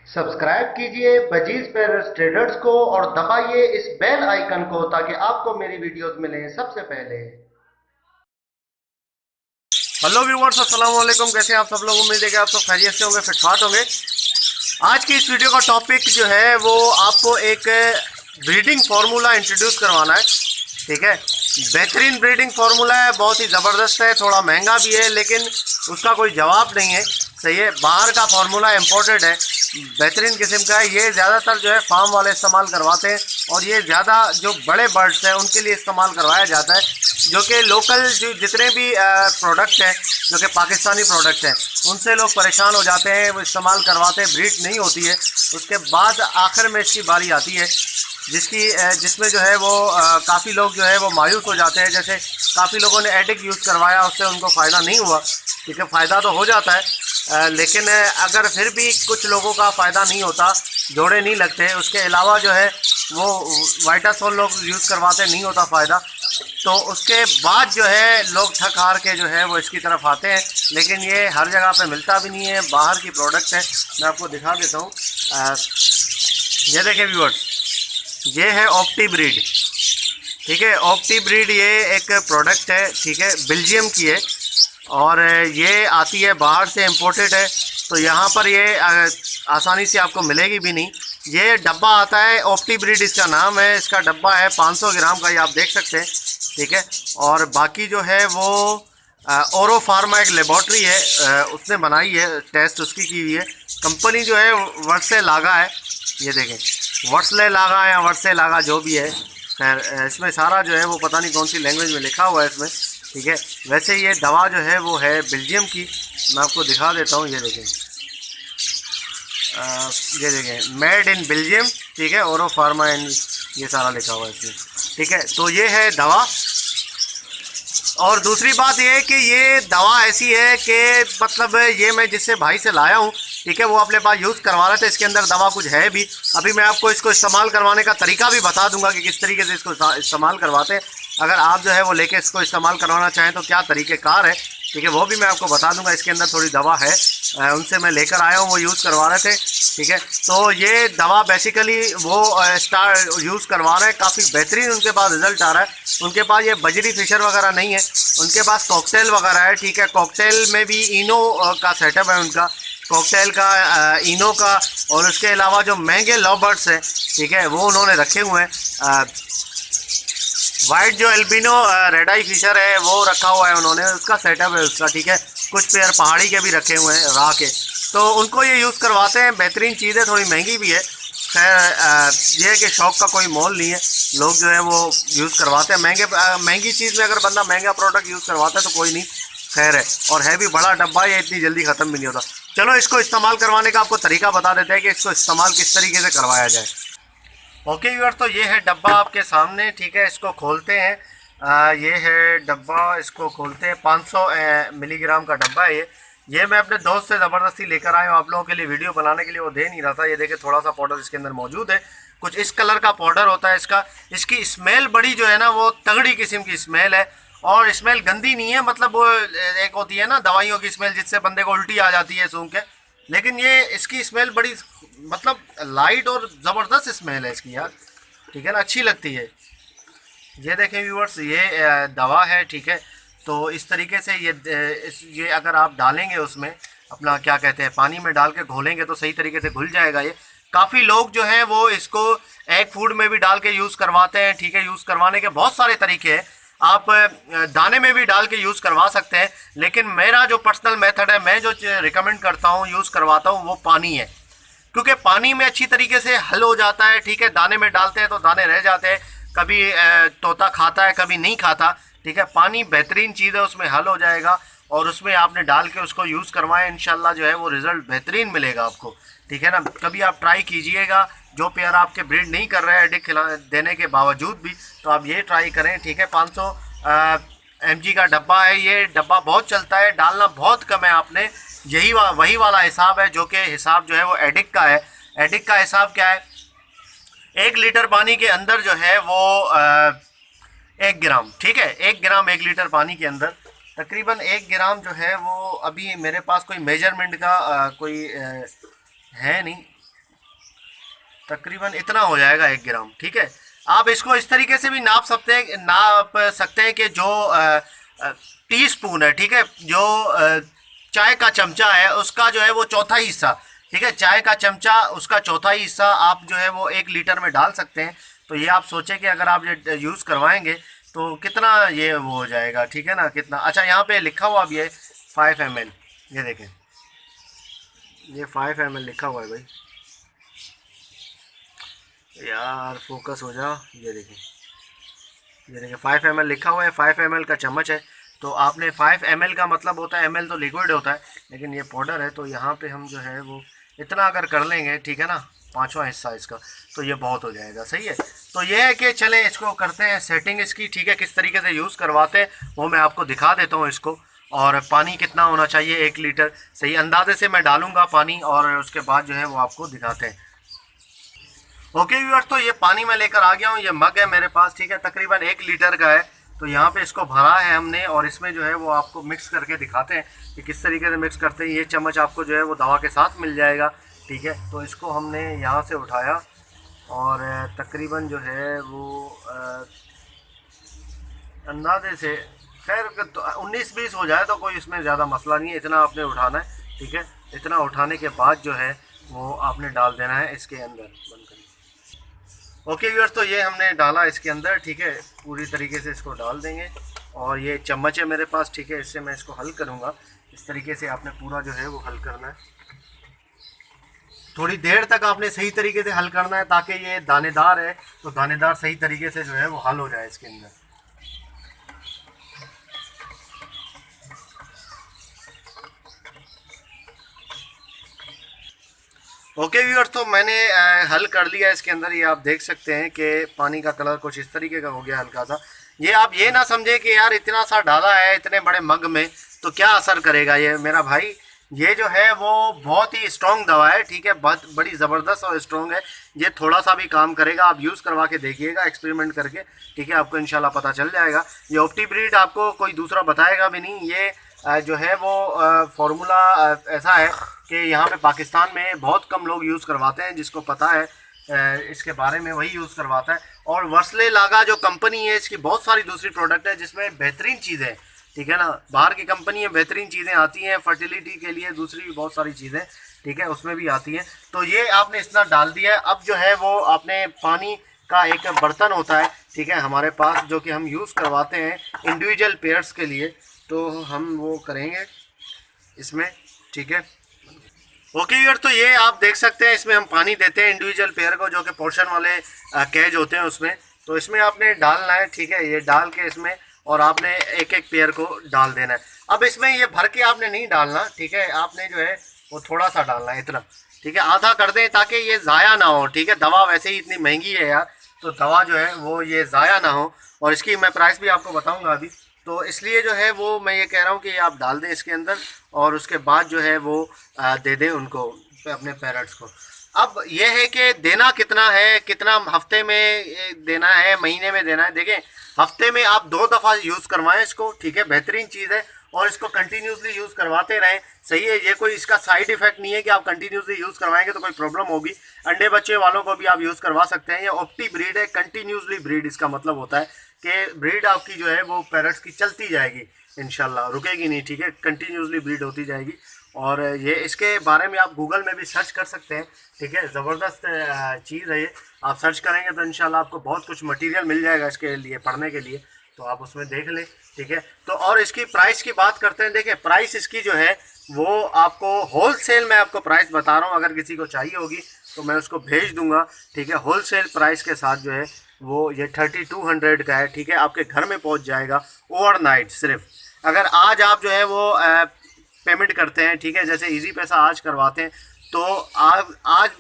Subscribe कीजिए budgies पेरस traders को और दबाइए इस बेल आइकन को ताकि आपको मेरी वीडियोस मिलें सबसे पहले। हेलो व्यूअर्स, अस्सलाम वालेकुम। कैसे हैं आप सब लोग? उम्मीद है कि आप सब खैरियत से होंगे, फिटफाट होंगे। आज की इस वीडियो का टॉपिक जो है वो आपको एक ब्रीडिंग फार्मूला इंट्रोड्यूस करवाना है। ठीक है, बेहतरीन ब्रीडिंग फार्मूला है, बहुत ही ज़बरदस्त है, थोड़ा महंगा भी है लेकिन उसका कोई जवाब नहीं है। सही है, बाहर का फार्मूला इम्पोर्टेड है, बेहतरीन किस्म का है। ये ज़्यादातर जो है फार्म वाले इस्तेमाल करवाते हैं और ये ज़्यादा जो बड़े बर्ड्स हैं उनके लिए इस्तेमाल करवाया जाता है, जो कि लोकल जो जितने भी प्रोडक्ट हैं जो कि पाकिस्तानी प्रोडक्ट हैं उनसे लोग परेशान हो जाते हैं, वो इस्तेमाल करवाते हैं, ब्रीड नहीं होती है। उसके बाद आखिर में इसकी बारी आती है जिसमें जो है वो काफ़ी लोग जो है वो मायूस हो जाते हैं। जैसे काफ़ी लोगों ने एडिक यूज़ करवाया, उससे उनको फ़ायदा नहीं हुआ। ठीक है, फ़ायदा तो हो जाता है लेकिन अगर फिर भी कुछ लोगों का फ़ायदा नहीं होता, जोड़े नहीं लगते, उसके अलावा जो है वो वाइटासोल लोग यूज़ करवाते, नहीं होता फ़ायदा, तो उसके बाद जो है लोग थक हार के जो है वो इसकी तरफ आते हैं। लेकिन ये हर जगह पे मिलता भी नहीं है, बाहर की प्रोडक्ट है। मैं आपको दिखा देता हूँ, ये देखें व्यूअर्स, ये है ऑप्टी ब्रीड। ठीक है, ऑप्टी ब्रीड ये एक प्रोडक्ट है, ठीक है, बेल्जियम की है और ये आती है बाहर से, इम्पोर्टेड है, तो यहाँ पर ये आसानी से आपको मिलेगी भी नहीं। ये डब्बा आता है, ऑप्टी ब्रीड इसका नाम है, इसका डब्बा है 500 ग्राम का, ये आप देख सकते हैं। ठीक है, और बाकी जो है वो ओरो फार्मा एक लेबॉर्ट्री है, उसने बनाई है, टेस्ट उसकी की हुई है। कंपनी जो है वर्से लागा है, ये देखें, वर्सले लागा है या वर्से लागा जो भी है, खैर इसमें सारा जो है वो पता नहीं कौन सी लैंग्वेज में लिखा हुआ है इसमें। ठीक है, वैसे ये दवा जो है वो है बेल्जियम की, मैं आपको दिखा देता हूँ, ये देखें, ये देखें, मेड इन बेल्जियम। ठीक है, ओरो फार्मा इन, ये सारा लिखा हुआ है इसमें। ठीक है, तो ये है दवा। और दूसरी बात ये है कि ये दवा ऐसी है कि मतलब ये मैं जिससे भाई से लाया हूँ, ठीक है, वो अपने पास यूज़ करवा रहे थे, इसके अंदर दवा कुछ है भी। अभी मैं आपको इसको इस्तेमाल करवाने का तरीका भी बता दूंगा कि किस तरीके से इसको इस्तेमाल करवाते हैं। अगर आप जो है वो लेके इसको इस्तेमाल करवाना चाहें तो क्या तरीक़ेकार है, ठीक है, वो भी मैं आपको बता दूंगा। इसके अंदर थोड़ी दवा है, उनसे मैं लेकर आया हूँ, वो यूज़ करवा रहे थे। ठीक है, तो ये दवा बेसिकली वो यूज़ करवा रहे हैं, काफ़ी बेहतरीन उनके पास रिज़ल्ट आ रहा है। उनके पास ये बजरी फिशर वगैरह नहीं है, उनके पास कॉकटेल वगैरह है। ठीक है, कॉकटेल में भी इनो का सेटअप है उनका, कॉकटेल का, इनो का, और उसके अलावा जो महंगे लव बर्ड्स हैं, ठीक है, वो उन्होंने रखे हुए हैं। वाइट जो एल्बिनो रेड आई फिशर है वो रखा हुआ है उन्होंने, उसका सेटअप है उसका। ठीक है, कुछ पेयर पहाड़ी के भी रखे हुए हैं, राह के, तो उनको ये यूज़ करवाते हैं। बेहतरीन चीज़ है, थोड़ी महंगी भी है, खैर ये है कि शौक़ का कोई मोल नहीं है, लोग जो है वो यूज़ करवाते हैं। महंगी चीज़ में अगर बंदा महंगा प्रोडक्ट यूज़ करवाता है तो कोई नहीं, खैर है, और है भी बड़ा डब्बा, ये इतनी जल्दी ख़त्म भी नहीं होता। चलो इसको इस्तेमाल करवाने का आपको तरीका बता देते हैं कि इसको इस्तेमाल किस तरीके से करवाया जाए। ओके व्यूअर, तो ये है डब्बा आपके सामने। ठीक है, इसको खोलते हैं, ये है डब्बा, इसको खोलते हैं। 500 मिलीग्राम का डब्बा है ये मैं अपने दोस्त से ज़बरदस्ती लेकर आया हूँ आप लोगों के लिए, वीडियो बनाने के लिए, वो दे नहीं रहा था। ये देखिए, थोड़ा सा पाउडर इसके अंदर मौजूद है, कुछ इस कलर का पाउडर होता है इसका। इसकी स्मेल बड़ी जो है ना वो तगड़ी किस्म की स्मेल है, और स्मेल गंदी नहीं है, मतलब वो एक होती है ना दवाइयों की स्मेल जिससे बंदे को उल्टी आ जाती है सूंघ के, लेकिन ये इसकी स्मेल बड़ी मतलब लाइट और ज़बरदस्त स्मेल है इसकी यार। ठीक है ना, अच्छी लगती है। ये देखें व्यूअर्स, ये दवा है। ठीक है, तो इस तरीके से ये अगर आप डालेंगे उसमें अपना क्या कहते हैं, पानी में डाल के घोलेंगे तो सही तरीके से घुल जाएगा ये। काफ़ी लोग जो हैं वो इसको एग फूड में भी डाल के यूज़ करवाते हैं। ठीक है, यूज़ करवाने के बहुत सारे तरीके हैं, आप दाने में भी डाल के यूज़ करवा सकते हैं, लेकिन मेरा जो पर्सनल मेथड है, मैं जो रिकमेंड करता हूँ, यूज़ करवाता हूँ, वो पानी है, क्योंकि पानी में अच्छी तरीके से हल हो जाता है। ठीक है, दाने में डालते हैं तो दाने रह जाते हैं, कभी तोता खाता है कभी नहीं खाता। ठीक है, पानी बेहतरीन चीज़ है, उसमें हल हो जाएगा, और उसमें आपने डाल के उसको यूज़ करवाएं, इंशाल्लाह जो है वो रिज़ल्ट बेहतरीन मिलेगा आपको। ठीक है ना, कभी आप ट्राई कीजिएगा, जो पेयर आपके ब्रीड नहीं कर रहे हैं एडिक देने के बावजूद भी, तो आप ये ट्राई करें। ठीक है, 500 mg का डब्बा है, ये डब्बा बहुत चलता है, डालना बहुत कम है आपने, यही वही वाला हिसाब है जो कि हिसाब जो है वो एडिक का है। एडिक का हिसाब क्या है, 1 लीटर पानी के अंदर जो है वो 1 ग्राम, ठीक है, 1 ग्राम 1 लीटर पानी के अंदर तकरीबन 1 ग्राम जो है वो, अभी मेरे पास कोई मेजरमेंट का कोई है नहीं, तकरीबन इतना हो जाएगा 1 ग्राम। ठीक है, आप इसको इस तरीके से भी नाप सकते हैं कि जो टी स्पून है, ठीक है, जो चाय का चमचा है उसका जो है वो चौथा हिस्सा, ठीक है, चाय का चमचा उसका चौथा हिस्सा आप जो है वो 1 लीटर में डाल सकते हैं। तो ये आप सोचें कि अगर आप ये यूज़ करवाएंगे तो कितना ये वो हो जाएगा, ठीक है ना, कितना। अच्छा, यहाँ पे लिखा हुआ भी है 5 ml, ये देखें, ये 5 ml लिखा हुआ है भाई, यार फोकस हो जा, ये देखें 5 ml लिखा हुआ है, 5 ml का चम्मच है। तो आपने 5 ml का मतलब होता है, ml तो लिक्विड होता है, लेकिन ये पाउडर है, तो यहाँ पे हम जो है वो इतना अगर कर लेंगे, ठीक है ना, 5वां हिस्सा इसका, तो ये बहुत हो जाएगा। सही है, तो ये है कि चलें इसको करते हैं सेटिंग इसकी, ठीक है, किस तरीके से यूज़ करवाते हैं वो मैं आपको दिखा देता हूँ इसको। और पानी कितना होना चाहिए, 1 लीटर सही अंदाजे से मैं डालूँगा पानी, और उसके बाद जो है वो आपको दिखाते हैं। ओके व्यूअर्स, तो ये पानी मैं लेकर आ गया हूँ, ये मग है मेरे पास, ठीक है, तकरीबन 1 लीटर का है। तो यहाँ पे इसको भरा है हमने, और इसमें जो है वो आपको मिक्स करके दिखाते हैं कि किस तरीके से मिक्स करते हैं। ये चम्मच आपको जो है वो दवा के साथ मिल जाएगा, ठीक है। तो इसको हमने यहाँ से उठाया, और तकरीबन जो है वो अंदाजे से खैर 19-20 हो जाए तो कोई इसमें ज़्यादा मसला नहीं है, इतना आपने उठाना है, ठीक है। इतना उठाने के बाद जो है वो आपने डाल देना है इसके अंदर, बंद करिए। ओके व्यूअर्स, तो ये हमने डाला इसके अंदर, ठीक है, पूरी तरीके से इसको डाल देंगे। और ये चम्मच है मेरे पास, ठीक है, इससे मैं इसको हल करूँगा। इस तरीके से आपने पूरा जो है वो हल करना है, थोड़ी देर तक आपने सही तरीके से हल करना है, ताकि ये दानेदार है तो दानेदार सही तरीके से जो है वो हल हो जाए इसके अंदर। ओके व्यूअर्स, तो मैंने हल कर लिया इसके अंदर। ये आप देख सकते हैं कि पानी का कलर कुछ इस तरीके का हो गया हल्का सा। ये आप ये ना समझे कि यार इतना सा डाला है इतने बड़े मग में तो क्या असर करेगा। ये मेरा भाई, ये जो है वो बहुत ही स्ट्रॉन्ग दवा है, ठीक है, बहुत बड़ी ज़बरदस्त और स्ट्रॉन्ग है। ये थोड़ा सा भी काम करेगा, आप यूज़ करवा के देखिएगा एक्सपेरिमेंट करके, ठीक है, आपको इंशाल्लाह पता चल जाएगा। ये ऑप्टी ब्रीड आपको कोई दूसरा बताएगा भी नहीं। ये जो है वो फार्मूला ऐसा है कि यहाँ पे पाकिस्तान में बहुत कम लोग यूज़ करवाते हैं, जिसको पता है इसके बारे में वही यूज़ करवाता है। और वर्सले लागा जो कंपनी है, इसकी बहुत सारी दूसरी प्रोडक्ट है जिसमें बेहतरीन चीज़ें, ठीक है ना, बाहर की कंपनी में बेहतरीन चीज़ें आती हैं फर्टिलिटी के लिए, दूसरी भी बहुत सारी चीज़ें, ठीक है, उसमें भी आती हैं। तो ये आपने इतना डाल दिया है। अब जो है वो आपने पानी का एक बर्तन होता है, ठीक है, हमारे पास, जो कि हम यूज़ करवाते हैं इंडिविजुअल पेयर्स के लिए, तो हम वो करेंगे इसमें, ठीक है। ओके यार, तो ये आप देख सकते हैं इसमें हम पानी देते हैं इंडिविजुअल पेयर को, जो कि पोर्शन वाले केज होते हैं उसमें। तो इसमें आपने डालना है, ठीक है, ये डाल के इसमें, और आपने एक एक पेयर को डाल देना है। अब इसमें ये भर के आपने नहीं डालना, ठीक है, आपने जो है वो थोड़ा सा डालना है इतना, ठीक है, आधा कर दें ताकि ये ज़ाया ना हो, ठीक है। दवा वैसे ही इतनी महंगी है यार, तो दवा जो है वो ये ज़ाया ना हो, और इसकी मैं प्राइस भी आपको बताऊँगा अभी। तो इसलिए जो है वो मैं ये कह रहा हूँ कि आप डाल दें इसके अंदर, और उसके बाद जो है वो दे दें उनको, अपने पेरेंट्स को। अब ये है कि देना कितना है, कितना हफ्ते में देना है, महीने में देना है। देखें, हफ्ते में आप 2 दफ़ा यूज़ करवाएं इसको, ठीक है, बेहतरीन चीज़ है, और इसको कंटिन्यूसली यूज़ करवाते रहें। सही है, ये कोई इसका साइड इफेक्ट नहीं है कि आप कंटिन्यूसली यूज़ करवाएंगे तो कोई प्रॉब्लम होगी। अंडे बच्चे वालों को भी आप यूज़ करवा सकते हैं। ये ऑप्टी ब्रीड है, कंटिन्यूसली ब्रीड, इसका मतलब होता है कि ब्रीड आपकी जो है वो पैरट्स की चलती जाएगी इंशाल्लाह, रुकेगी नहीं, ठीक है, कंटिन्यूसली ब्रीड होती जाएगी। और ये इसके बारे में आप गूगल में भी सर्च कर सकते हैं, ठीक है, ज़बरदस्त चीज़ है ये। आप सर्च करेंगे तो इंशाल्लाह आपको बहुत कुछ मटेरियल मिल जाएगा इसके लिए, पढ़ने के लिए, तो आप उसमें देख लें, ठीक है। तो और इसकी प्राइस की बात करते हैं। देखिए, प्राइस इसकी जो है वो आपको होल सेल में आपको प्राइस बता रहा हूँ, अगर किसी को चाहिए होगी तो मैं उसको भेज दूँगा, ठीक है। होल सेल प्राइस के साथ जो है वो ये 3200 का है, ठीक है, आपके घर में पहुँच जाएगा ओवरनाइट। सिर्फ अगर आज आप जो है वो पेमेंट करते हैं, ठीक है, जैसे इजी पैसा आज करवाते हैं, तो आज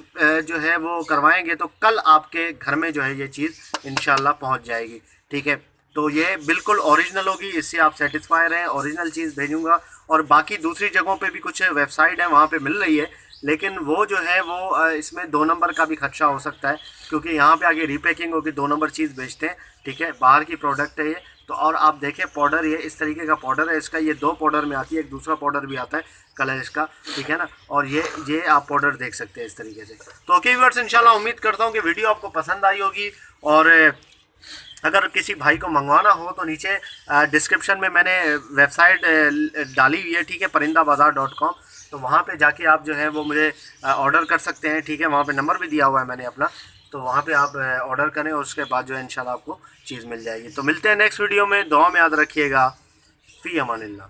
जो है वो करवाएंगे तो कल आपके घर में जो है ये चीज़ इंशाल्लाह पहुंच जाएगी, ठीक है। तो ये बिल्कुल ओरिजिनल होगी, इससे आप सेटिस्फाई रहें। ओरिजिनल चीज़ भेजूंगा, और बाकी दूसरी जगहों पे भी कुछ वेबसाइट है वहाँ पे मिल रही है, लेकिन वो जो है वो इसमें 2 नंबर का भी खदशा हो सकता है, क्योंकि यहाँ पे आगे रीपैकिंग होगी, 2 नंबर चीज़ बेचते हैं, ठीक है, बाहर की प्रोडक्ट है ये। तो और आप देखें पाउडर, ये इस तरीके का पाउडर है इसका, ये 2 पाउडर में आती है, एक दूसरा पाउडर भी आता है, कलर इसका, ठीक है ना। और ये आप पाउडर देख सकते हैं इस तरीके से। तो ओके व्यूअर्स, इंशाल्लाह उम्मीद करता हूँ कि वीडियो आपको पसंद आई होगी। और अगर किसी भाई को मंगवाना हो तो नीचे डिस्क्रिप्शन में मैंने वेबसाइट डाली हुई है, ठीक है, parindabazaar.com। तो वहाँ पे जाके आप जो है वो मुझे ऑर्डर कर सकते हैं, ठीक है। वहाँ पे नंबर भी दिया हुआ है मैंने अपना, तो वहाँ पे आप ऑर्डर करें और उसके बाद जो है इंशाल्लाह आपको चीज़ मिल जाएगी। तो मिलते हैं नेक्स्ट वीडियो में, दुआ में याद रखिएगा। फ़ी अमानिल्लाह।